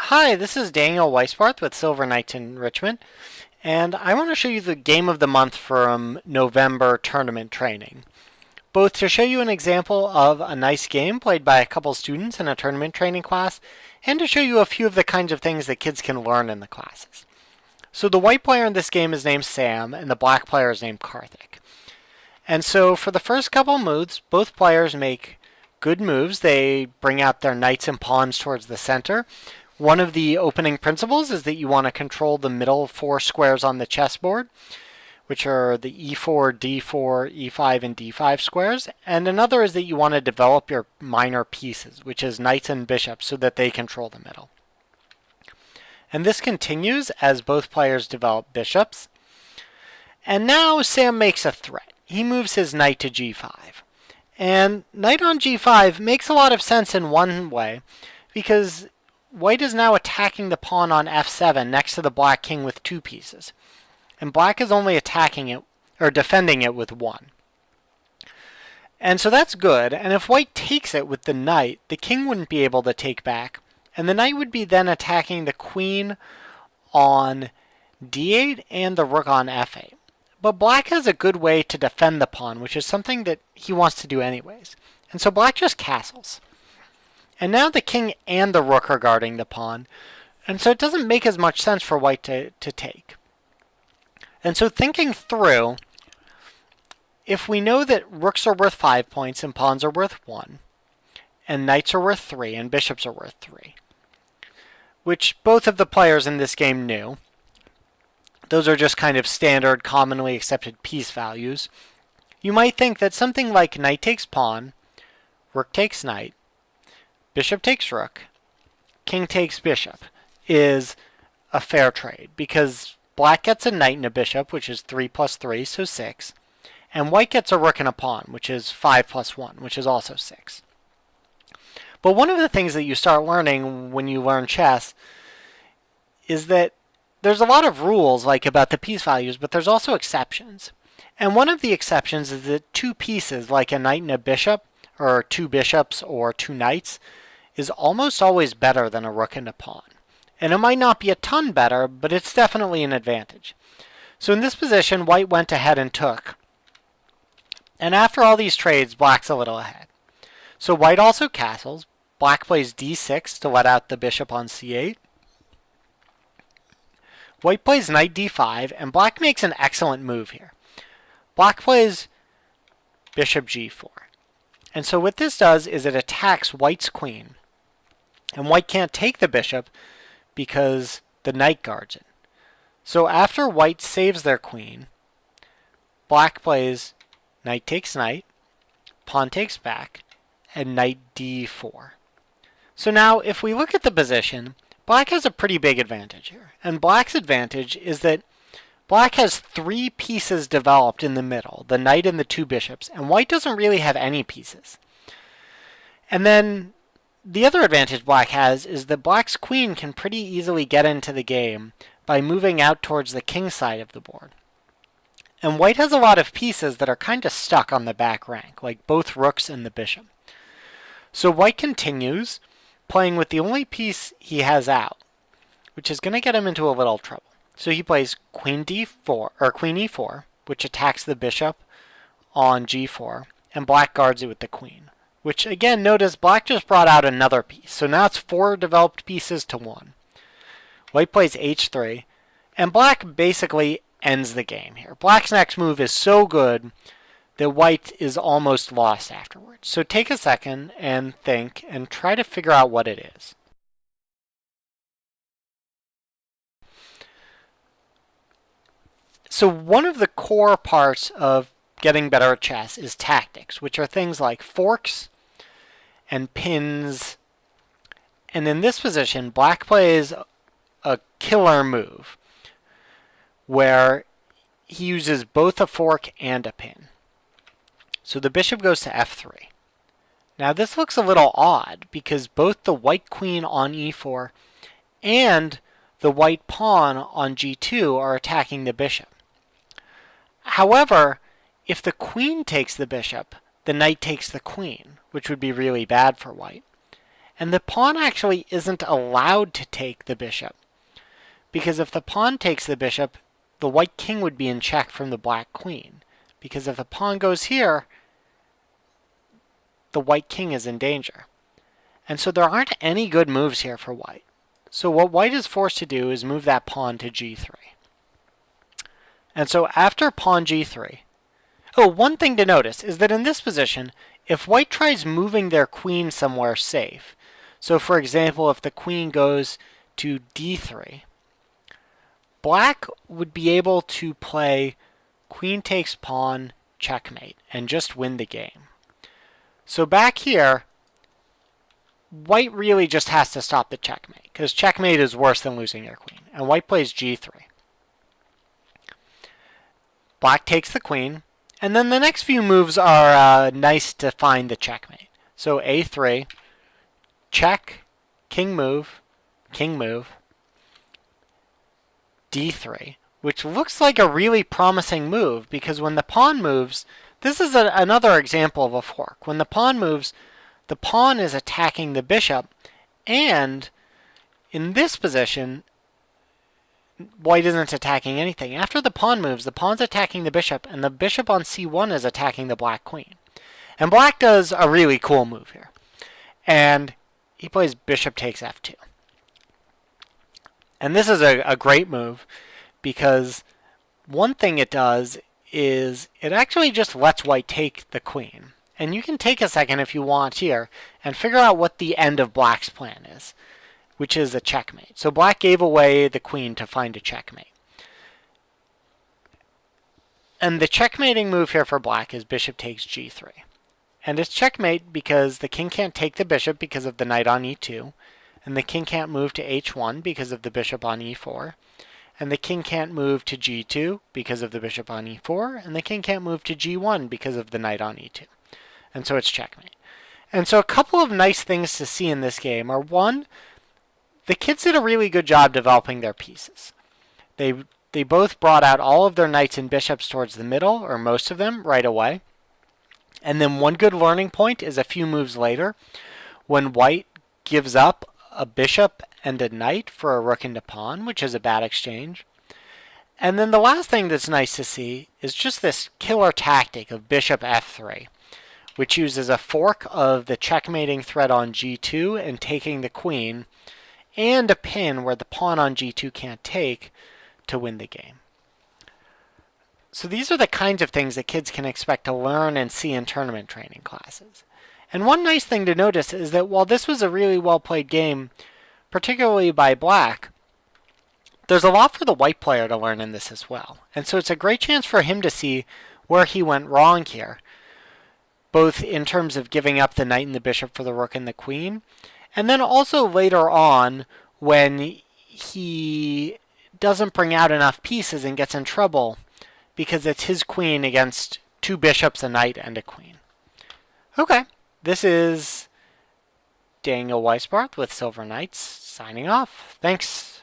Hi, this is Daniel Weisbarth with Silver Knights in Richmond, and I want to show you the game of the month from November tournament training, both to show you an example of a nice game played by a couple students in a tournament training class, and to show you a few of the kinds of things that kids can learn in the classes. So the white player in this game is named Sam, and the black player is named Karthik. And so for the first couple moves, both players make good moves. They bring out their knights and pawns towards the center. One of the opening principles is that you want to control the middle four squares on the chessboard, which are the e4, d4, e5, and d5 squares. And another is that you want to develop your minor pieces, which is knights and bishops, so that they control the middle. And this continues as both players develop bishops. And now Sam makes a threat. He moves his knight to g5. And knight on g5 makes a lot of sense in one way, because white is now attacking the pawn on f7 next to the black king with two pieces. And black is only attacking it, or defending it with one. And so that's good, and if white takes it with the knight, the king wouldn't be able to take back, and the knight would be then attacking the queen on d8 and the rook on f8. But black has a good way to defend the pawn, which is something that he wants to do anyways. And so black just castles. And now the king and the rook are guarding the pawn, and so it doesn't make as much sense for white to take. And so thinking through, if we know that rooks are worth 5 points and pawns are worth 1, and knights are worth 3 and bishops are worth 3, which both of the players in this game knew, those are just kind of standard commonly accepted piece values, you might think that something like knight takes pawn, rook takes knight, bishop takes rook, king takes bishop is a fair trade, because black gets a knight and a bishop, which is 3 plus 3, so 6, and white gets a rook and a pawn, which is 5 plus 1, which is also 6. But one of the things that you start learning when you learn chess is that there's a lot of rules like about the piece values, but there's also exceptions. And one of the exceptions is that two pieces, like a knight and a bishop, or two bishops or two knights, is almost always better than a rook and a pawn. And it might not be a ton better, but it's definitely an advantage. So in this position, white went ahead and took. And after all these trades, black's a little ahead. So white also castles. Black plays d6 to let out the bishop on c8. White plays knight d5, and black makes an excellent move here. Black plays bishop g4. And so what this does is it attacks white's queen. And white can't take the bishop because the knight guards it. So after white saves their queen, black plays knight takes knight, pawn takes back, and knight d4. So now if we look at the position, black has a pretty big advantage here. And black's advantage is that black has 3 pieces developed in the middle, the knight and the 2 bishops, and white doesn't really have any pieces. And then the other advantage black has is that black's queen can pretty easily get into the game by moving out towards the king side of the board. And white has a lot of pieces that are kind of stuck on the back rank, like both rooks and the bishop. So white continues, playing with the only piece he has out, which is going to get him into a little trouble. So he plays queen d4, or queen e4, which attacks the bishop on g4, and black guards it with the queen. Which again, notice black just brought out another piece. So now it's 4 developed pieces to 1. White plays h3, and black basically ends the game here. Black's next move is so good that white is almost lost afterwards. So take a second and think and try to figure out what it is. So one of the core parts of getting better at chess is tactics, which are things like forks and pins. And in this position, black plays a killer move where he uses both a fork and a pin. So the bishop goes to f3. Now this looks a little odd because both the white queen on e4 and the white pawn on g2 are attacking the bishop. However, if the queen takes the bishop, the knight takes the queen, which would be really bad for white. And the pawn actually isn't allowed to take the bishop, because if the pawn takes the bishop, the white king would be in check from the black queen. Because if the pawn goes here, the white king is in danger. And so there aren't any good moves here for white. So what white is forced to do is move that pawn to g3. And so after pawn g3, oh, one thing to notice is that in this position, if white tries moving their queen somewhere safe, so for example, if the queen goes to d3, black would be able to play queen takes pawn, checkmate, and just win the game. So back here, white really just has to stop the checkmate, because checkmate is worse than losing your queen. And white plays g3. Black takes the queen, and then the next few moves are nice to find the checkmate. So a3, check, king move, d3, which looks like a really promising move, because when the pawn moves, this is another example of a fork. When the pawn moves, the pawn is attacking the bishop, and in this position, white isn't attacking anything. After the pawn moves, the pawn's attacking the bishop, and the bishop on c1 is attacking the black queen. And black does a really cool move here. And he plays bishop takes f2. And this is a great move, because one thing it does is it actually just lets white take the queen. And you can take a second if you want here and figure out what the end of black's plan is, which is a checkmate. So black gave away the queen to find a checkmate. And the checkmating move here for black is bishop takes g3. And it's checkmate because the king can't take the bishop because of the knight on e2, and the king can't move to h1 because of the bishop on e4, and the king can't move to g2 because of the bishop on e4, and the king can't move to g1 because of the knight on e2. And so it's checkmate. And so a couple of nice things to see in this game are, one, the kids did a really good job developing their pieces. They both brought out all of their knights and bishops towards the middle, or most of them, right away. And then one good learning point is a few moves later, when white gives up a bishop and a knight for a rook and a pawn, which is a bad exchange. And then the last thing that's nice to see is just this killer tactic of bishop f3, which uses a fork of the checkmating threat on g2 and taking the queen, and a pin where the pawn on g2 can't take to win the game. So these are the kinds of things that kids can expect to learn and see in tournament training classes. And one nice thing to notice is that while this was a really well played game, particularly by black, there's a lot for the white player to learn in this as well. And so it's a great chance for him to see where he went wrong here, both in terms of giving up the knight and the bishop for the rook and the queen, and then also later on when he doesn't bring out enough pieces and gets in trouble because it's his queen against two bishops, a knight, and a queen. Okay, this is Daniel Weisbarth with Silver Knights signing off. Thanks.